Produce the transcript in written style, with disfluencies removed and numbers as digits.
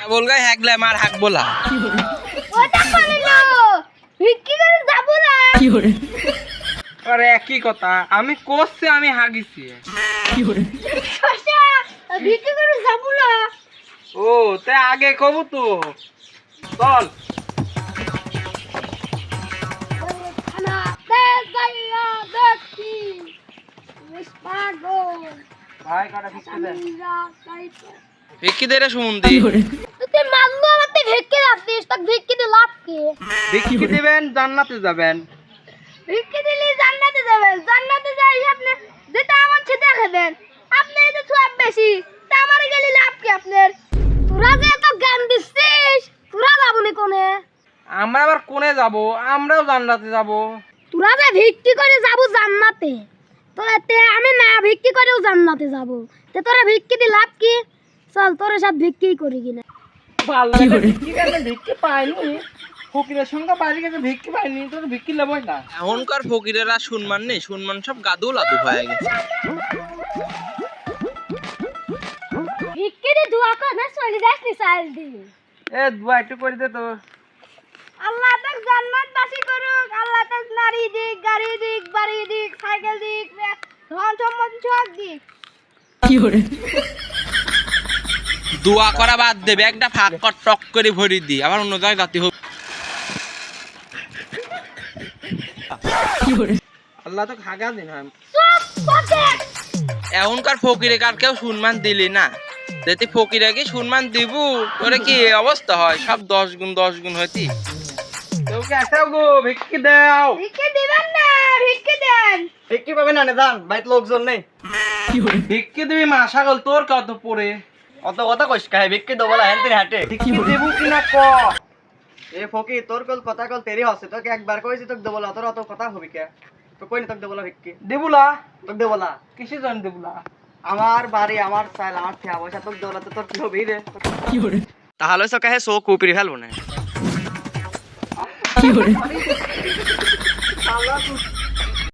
बोलगा हॅगलाय मार हाक बोला আরে একই কথা আমি কোসে আমি হাগিছি ও তে আগে কব তো চল ভাই কাটা ফিক্স দে ভিক্কি দে রে সুমন্দি তুই মারলো আমাকে ভিক্কি রাখছিস তাক ভিক্কি দিয়ে লাভ কি ভিক্কি দিবেন জান্নাতে যাবেন ভিক্কি দিলে জান্নাতে যাবেন জান্নাতে যাই আপনি যেটা আমার সাথে দেখা দেন আপনি তো সব বেশি তা আমারে গেলে লাভ কি আপনার তোরা যে এত জ্ঞান দিছিস তোরা যাবনি কোনে আমরা আবার কোনে যাব আমরাও জান্নাতে যাব তোরা যে ভিক্কি করে যাব জান্নাতে তোরাতে আমি না ভিক্কি করেও জান্নাতে যাব তে তোরা ভিক্কি দিয়ে লাভ কি চল তোরা সব ভিক্কি করি কিনা ভালো লাগে ভিক্কি কেন ভিক্কি পাইনি ফকিরের সঙ্গে বাইরে গেছে ভিক্কি পাইনি তোর ভিক্কি লবই না এখনকার ফকিরেরা সম্মান নেই সম্মান সব গাদু লাদু হয়ে গেছে ভিক্কি দিয়ে দোয়া কর না চলে যাস নি সাল দি এ দুয়া একটু করে দে তো আল্লাহ তাক জান্নাত বাসী করুক আল্লাহ তাক নারী দিক গাড়ি দিক বাড়ি দিক সাইকেল দিক ধন সম্পদ সব দিক দোয়া করা বাদ দেবে একটা ফাঁক কর টক করে ভরি দি আবার অন্য জায়গায় গাতি হোক আল্লাহ তো খাগা দিন হয় এখনকার ফকিরে কার কেউ সম্মান দিলি না যদি ফকিরে কি সম্মান দিব তোরে কি অবস্থা হয় সব 10 গুণ হইতি তোকে আসাও গো ভিক্ষি দাও ভিক্ষি দিবেন না ভিক্ষি দেন ভিক্ষি পাবে না জান বাইত লোকজন নেই ভিক্ষি দিবি মা ছাগল তোর কত পড়ে অত কথা কইস কাহে ভিক্ষি দেবো না হেনতেন হাটে ভিক্ষি দেবু কিনা ক এ ফকি তোর কল কথা কল তেরি হচ্ছে তোকে একবার কইছি তোকে দেবো না তোর অত কথা হবি কে তো কই না তোকে দেবো না ভিক্ষি দেবুলা তোকে দেবো না কিসে জন দেবুলা আমার বাড়ি আমার চাল আমার ঠিয়া পয়সা তোকে দেবো না তো তোর কি হবি রে তাহলে সো কাহে সো কুপিরি ফেলবো না